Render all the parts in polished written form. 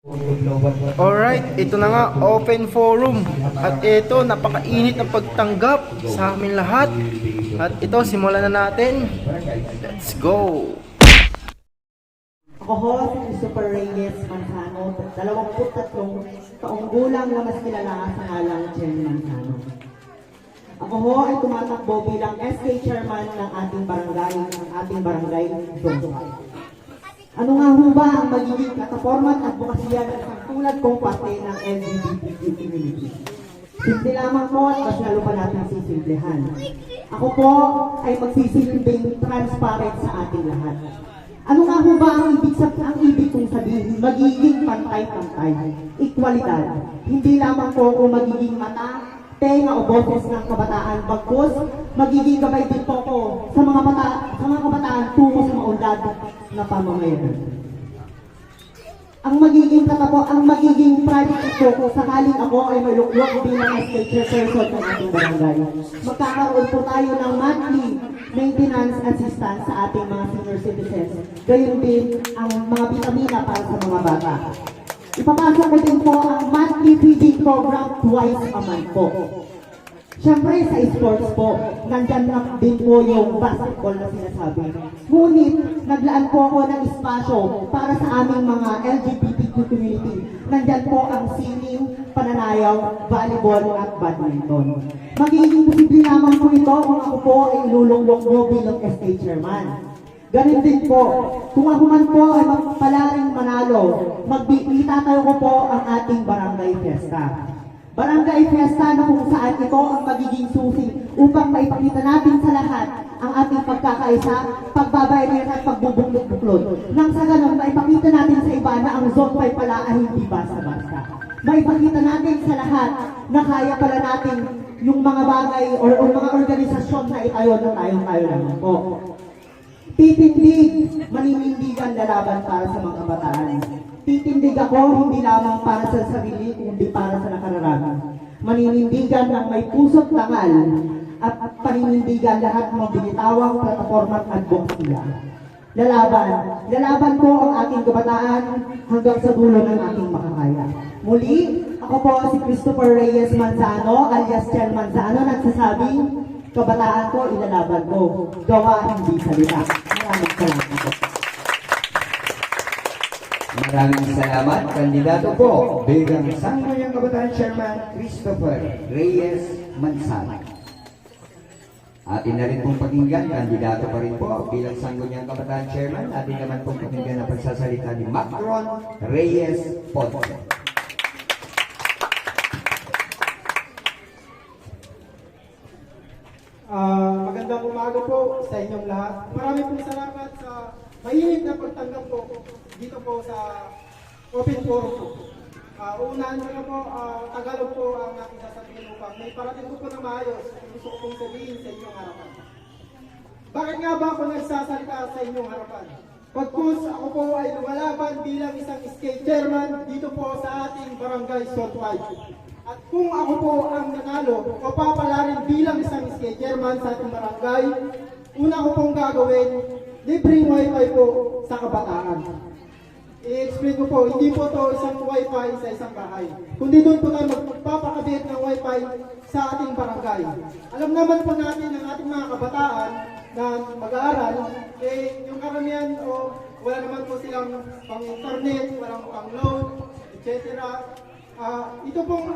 Alright, ito na nga, open forum. At ito, napakainit ng pagtanggap sa amin lahat. At ito, simulan na natin. Let's go! Ako ho, si Christopher Reyes Manzano, 23 taong gulang na mas kilala sa ngalang Chen Manzano. Ako ho ay tumatakbo bilang SK Chairman ng ating barangay Zone 5. Ano nga ho ba ang magiging katapormat at bukasiyan ng isang tulad kong parte ng LGBTQ community? Simple lamang po at mas lalo pa natin sisimplehan. Ako po ay magsisilbing transparent sa ating lahat. Ano nga ho ba ang ibig kong sabihin? Magiging pantay-pantay, equalidad. Hindi lamang po kung magiging mata, tenga o boses ng kabataan, bagkus magiging gabay din po ko sa mga kabataan tungo sa maunlad na pamamayan. Ang magiging project ko kung sakaling ako ay maluklok bilang estate chairperson ng ating barangay. Magkakaroon po tayo ng monthly maintenance assistance sa ating mga senior citizens. Gayon din ang mga vitamina para sa mga bata. Ipapasok ko din po ang monthly feeding program twice a month po. Siyempre sa sports po, nandyan na din po yung basketball na sinasabi. Ngunit, naglaan po ako ng espasyo para sa aming mga LGBTQ community. Nandyan po ang singing, pananayaw, volleyball at badminton. Magiging posible naman po ito kung ako po ay ilulunglok mo bilang SK Chairman. Ganun din po, kung ako man po ay palaring manalo, itatayo ko po ang ating barangay fiesta. Barangay fiesta na kung saan ito ang magiging susi upang maipakita natin sa lahat ang ating pagkakaisa, pagbabayan at pagbubuklod-buklod. Nang sa ganun, maipakita natin sa iba na ang Zone 5 pala ay hindi basta-basta. Maipakita natin sa lahat na kaya pala natin yung mga bagay o mga organisasyon na itayo na tayo lang po. Titindig, maninindigan lalaban para sa mga kabataan. Titindig ako hindi lamang para sa sarili, kundi para sa nakararami. Maninindigan ng may puso't tangal at paninindigan lahat ng binitawang plataforma at advocacy. Lalaban po ang ating kabataan hanggang sa dulo ng ating makakaya. Muli, ako po si Christopher Reyes Manzano, alias Chen Manzano, nagsasabing, kabataan ko, ilalaban ko. Gawa, hindi salita. Maraming salamat po. Maraming salamat, kandidato po bilang Sangguniang Kabataan Chairman Christopher Reyes Manzano. Atin na rin pong pakinggan, kandidato pa rin po bilang Sangguniang Kabataan Chairman. Atin naman pong pakinggan ang pagsasalita ni Macron Reyes Ponce. Magandang umaga po sa inyong lahat. Marami pong salamat sa mainit na pagtanggap po dito po sa open forum po. Unahan ko na po, Tagalog po ang aking sasabihin upang may parating ko po na maayos kung gusto ko pong sabihin sa inyong harapan. Bakit nga ba ako nagsasalita sa inyong harapan? Pagkus ako po ay lumalaban bilang isang SK Chairman dito po sa ating barangay Zone 5. At kung ako po ang nanalo o papalarin bilang isang SK Chairman sa ating barangay, una ko pong gagawin, libreng wifi po sa kabataan. I-explain ko po, hindi po to isang wifi sa isang bahay, kundi doon po tayo magpapakabit ng wifi sa ating barangay. Alam naman po natin ang ating mga kabataan na mag-aaral, yung karamihan wala naman po silang pang-internet, walang pang-load, etc. Ito pong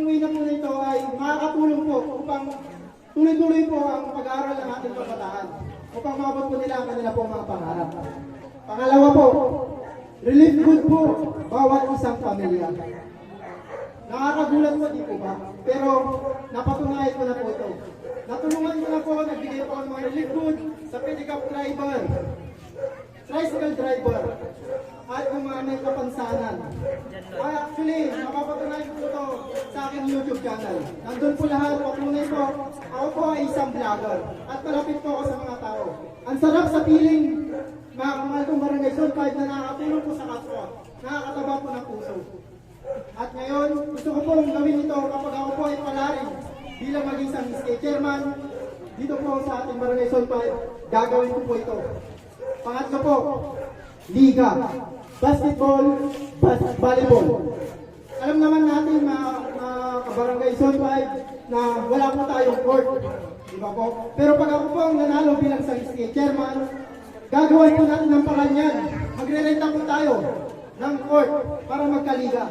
way na po nito ay makakatulong po upang tuloy-tuloy po ang pag-aaral ng ating kabataan upang maabot po nila ang kanila pong mga pangarap. Pangalawa po, relief good po bawat isang pamilya. Nakakagulat po, di po ba? Pero napatunayan ko na po ito. Natulungan ko na po, nagbigay po ng mga relief good sa pedicab driver, tricycle driver, at yung mga may kapansanan. Actually, mapapatunayan ko ito sa aking YouTube channel. Nandun po lahat, patunay po, ako po ay isang vlogger at malapit po ako sa mga tao. Ang sarap sa feeling, mga kamahal kong barangay Zone 5 na nakakatulong po sa kapwa, nakakataba po ng puso. At ngayon, gusto ko pong gawin ito kapag ako po ay palarin bilang maging isang SK Chairman dito po sa ating barangay Zone 5, gagawin ko po ito. Pangatlo po, Liga. basketball, volleyball. Alam naman natin mga kabarangay Zone 5 na wala po tayong court. Di ba po? Pero pag ako po ang nanalo bilang sa chairman, gagawin po natin ng paraan yan. Magre-renta po tayo ng court para magkaliga.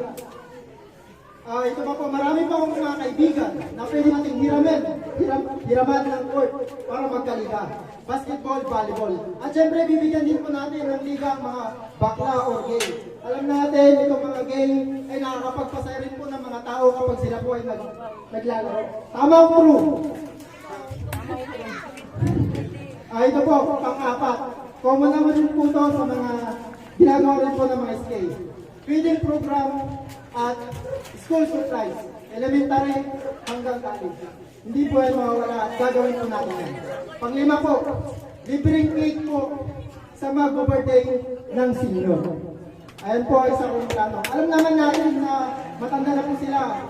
Ito pa po, marami pa akong mga kaibigan na pwede natin hiraman ng court para magkaliga. Basketball, volleyball. At syempre, bibigyan din po natin ng liga ang mga bakla or gay. Alam natin, itong mga gay ay nakakapagpasaya rin po ng mga tao kapag sila po ay naglalaro. Tama o true? Ito po, pang-apat. Common naman din po ito sa mga ginagawa rin po ng mga SK. Feeding program at school supplies, elementary hanggang college. Hindi po yan mawawala at gagawin po natin yan. Panglima po, libreng cake po sa mag-birthday ng senior. Ayan po ay isa kong plano. Alam naman natin na matanda na po sila.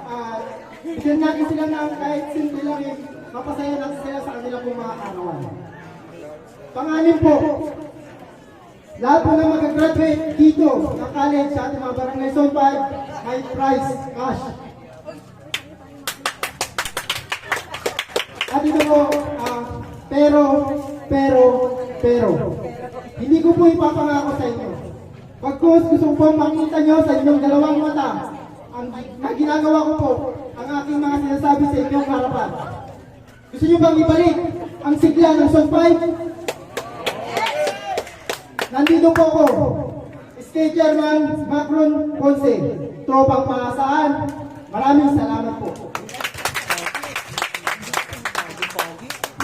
Bigyan natin sila ng kahit simple lang eh, mapasaya natin sila sa kanila pong mga karawan. Pangalim po, lahat po na mag-graduate dito ng college sa ating mga barangay Zone 5, may prize, cash. At ito po, pero, hindi ko po ipapangako sa inyo. Pagkus gusto ko pong makita nyo sa inyong dalawang mata, ang ginagawa ko po, ang aking mga sinasabi sa inyong harapan. Gusto nyo bang ibalik ang sigla ng Zone 5? Nandito po ako, State Chairman Macron Ponce, tropang pangasaan. Maraming salamat po.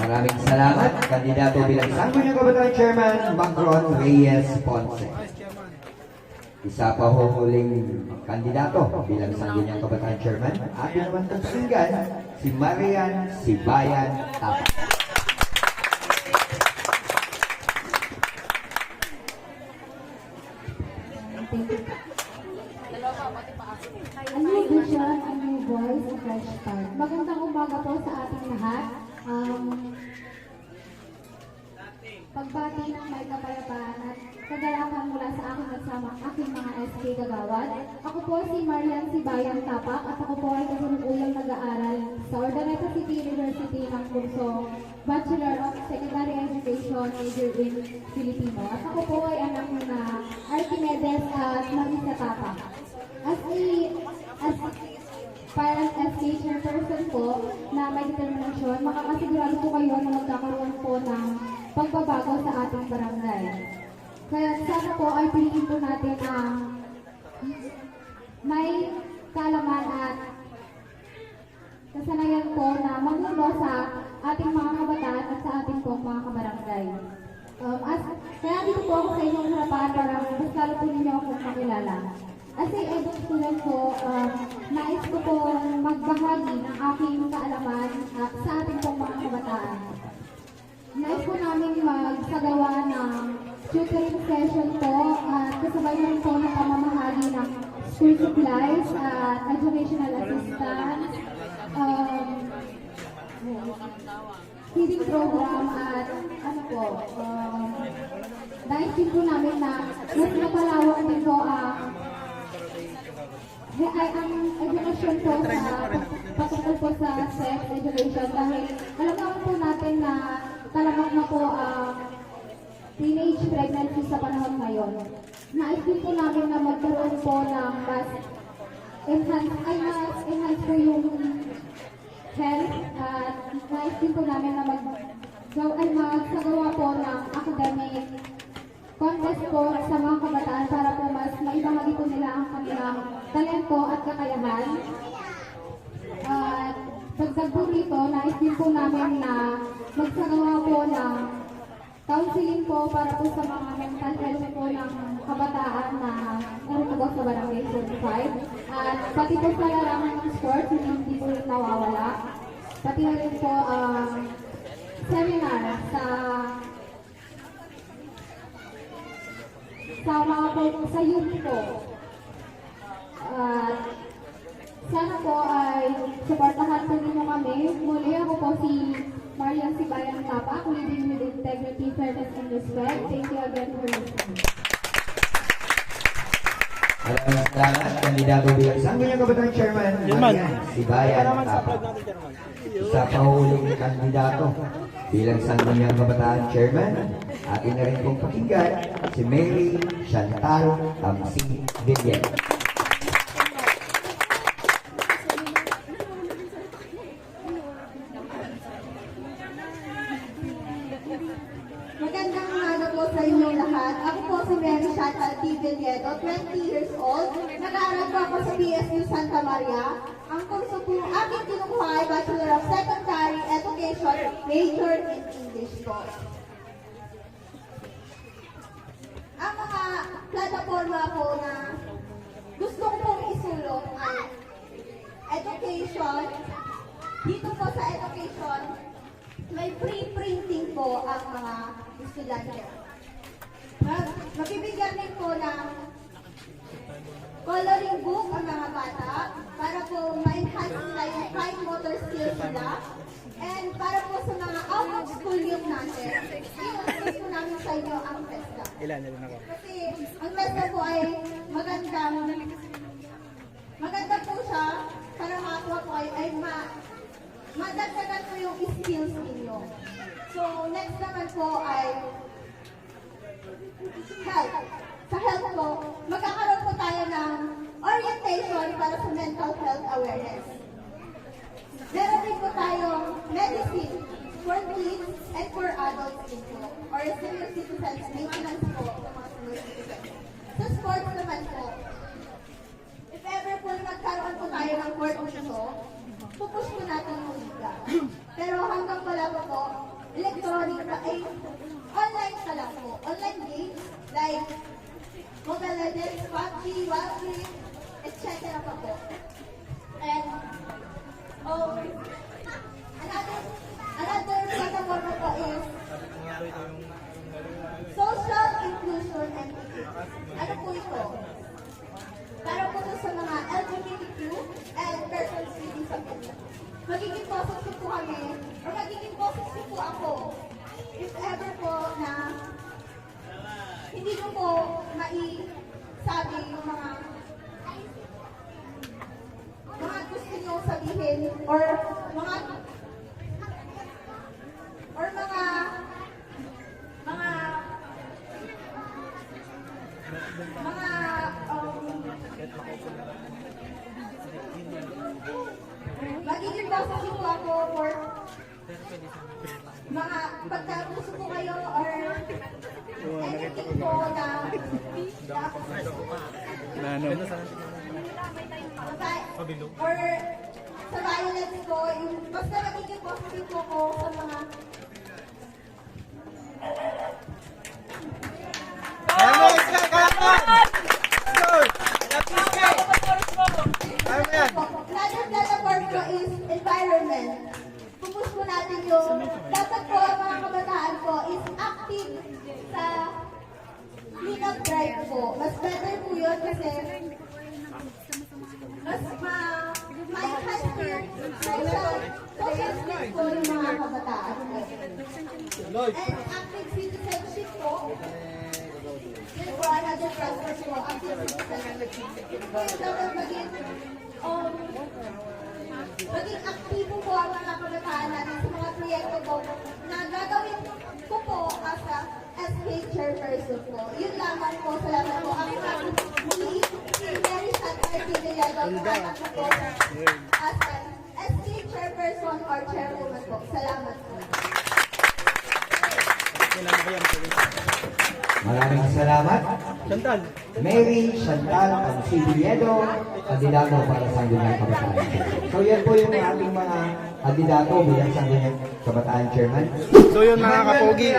Maraming salamat, kandidato bilang Sangguniang Kabataan Chairman, Macron Reyes Ponce. Isa pa ho huling kandidato bilang Sangguniang Kabataan Chairman, atin naman itong pakinggan, si Marian Sibayan Tapak. A new vision, a new voice, a fresh start. Magandang umaga po sa ating lahat. Pagbati ng may kapayapaan at kagalakan mula sa aking kasama aking mga SK Kagawad. Ako po si Marian Sibayan Tapak at ako po ay kasalukuyang nag-aaral sa Urdaneta City University ng kurso Bachelor of Secondary Education, major in Filipino. At ako po ay anak na Archimedes at Marisa Tapak. As parang SK chairperson po na may determinasyon, makakasigurado po kayo na magkakaroon po ng pagbabago sa ating barangay. Kaya sana po ay piliin po natin ang may kaalaman at kasanayan po na magmulo sa ating mga kabataan at sa ating po mga kabarangay. Kaya dito po ako sa inyong harapan para mas lalo po ninyo akong makilala. As a EDUC student po, nais ko po magbahagi ng aking kaalaman at sa ating pong mga kabataan. Nais po namin magsagawa ng tutoring session po at kasabay na rin po ng pamamahagi ng school supplies at educational assistance, feeding program at nais din po namin na mas mapalawak din po ang edukasyon po sa patungkol po sa sex education dahil alam naman po natin na talamak na po teenage pregnancy sa panahon ngayon. Nais din po namin na magkaroon po ng mas enhance po yung health at nais din po namin na magsagawa po ng academic contest po sa mga kabataan para po mas maibahagi po nila ang kanilang talento at kakayahan. At pagdagdag po rito, nais din po namin na magsagawa po ng counseling po para po sa mga mental health po ng kabataan na naroon po sa Barangay 45. At pati po sa larangan ng sports, hindi po rin nawawala. Pati na rin po seminar sa mga po sa youth po. Sana po ay supportahan po ninyo kami. Muli ako po si Marian Sibayan Tapak, leading with integrity, fairness, and respect. Thank you again for listening. Maraming salamat, kandidato bilang Sangguniang Kabataan Chairman, Marian Sibayan Tapa. Isa pa huling kandidato bilang Sangguniang Kabataan Chairman, atin na rin pong pakinggan si Mary Chantal Amsi Villen. Magandang umaga po sa inyong lahat. Ako po si Mary Chantal T. Villedo, 20 years old. Nag-aaral po ako sa PSU Santa Maria. Ang kurso po aking kinukuha ay Bachelor of Secondary Education, major in English po. Ang mga plataforma po na gusto ko pong isulong ay education. Dito po sa education, may free printing po ang mga estudyante. Magbibigyan din po ng coloring book ang mga bata para po ma-enhance nila yung fine motor skills nila. And para po sa mga out of school youth natin, i-introduce po namin sa inyo ang FESTA. Kasi ang FESTA po ay maganda po siya para makakuha po ay madagdagan po yung skills ninyo. So, next naman po ay health. Sa health po, magkakaroon po tayo ng orientation para sa mental health awareness. Meron din po tayong medicine for kids and for adults din po, or senior citizens, maintenance po ng mga senior citizens. Sa sports naman po, if ever po nagkaroon po tayo ng court uso, pupush po natin yung liga. Pero hanggang wala po, electronic na ay online pa lang po. Online games like Mobile Legends, PUBG, Wild Rift, etc. pa po. And another platform po is social inclusion and equity. Ano po ito? Para po sa mga LGBTQ and persons with disabilities. Magiging positive po kami, or magiging positive po ako, if ever po na hindi ko po maisabi yung mga gusto nyo sabihin, or mga magiging positive po ako for mga pagkagusto po kayo or anything po na or sa violence po, basta magiging positive po ako sa mga Another platform ko is environment. Pupush po natin yung dapat po ang mga kabataan ko is active sa clean-up drive po. Mas better po yun kasi mas ma-enhance po yung social skills po yung mga kabataan. And active citizenship po. Yun po another platform po, active citizenship. Yung dapat maging aktibo po ang mga kabataan natin sa mga proyekto po na gagawin ko po as a SK chairperson po. Yun lamang po, salamat po. Ang muli, si Mary Chantal T. Villedo, tumatak po as an SK chairperson or chairwoman po. Salamat po. Maraming salamat. Mary Chantal Amsi Villedo, kandidato para sa Sangguniang Kabataan Chairman. So yan po yung ating mga kandidato bilang Sangguniang Kabataan Chairman. So yun mga kapogi,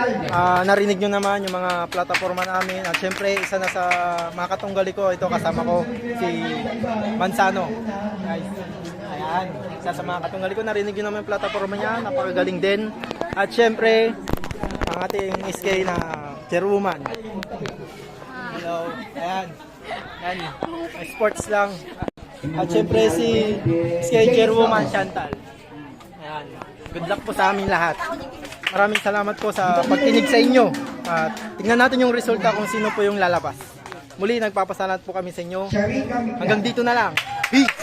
narinig nyo naman yung mga plataforma namin. At syempre, isa na sa mga katunggali ko, ito kasama ko, si Mansano. Guys, ayan, isa sa mga katunggali ko, narinig nyo naman yung plataforma niya, napakagaling din. At syempre, ang ating SK na chairwoman. Hello, ayan. Ayan, sports lang. At syempre si SK chairwoman Chantal. Ayan. Good luck po sa amin lahat. Maraming salamat po sa pagkinig sa inyo. At tingnan natin yung resulta kung sino po yung lalabas. Muli, nagpapasalamat po kami sa inyo. Sharika Mika. Hanggang dito na lang. Peace!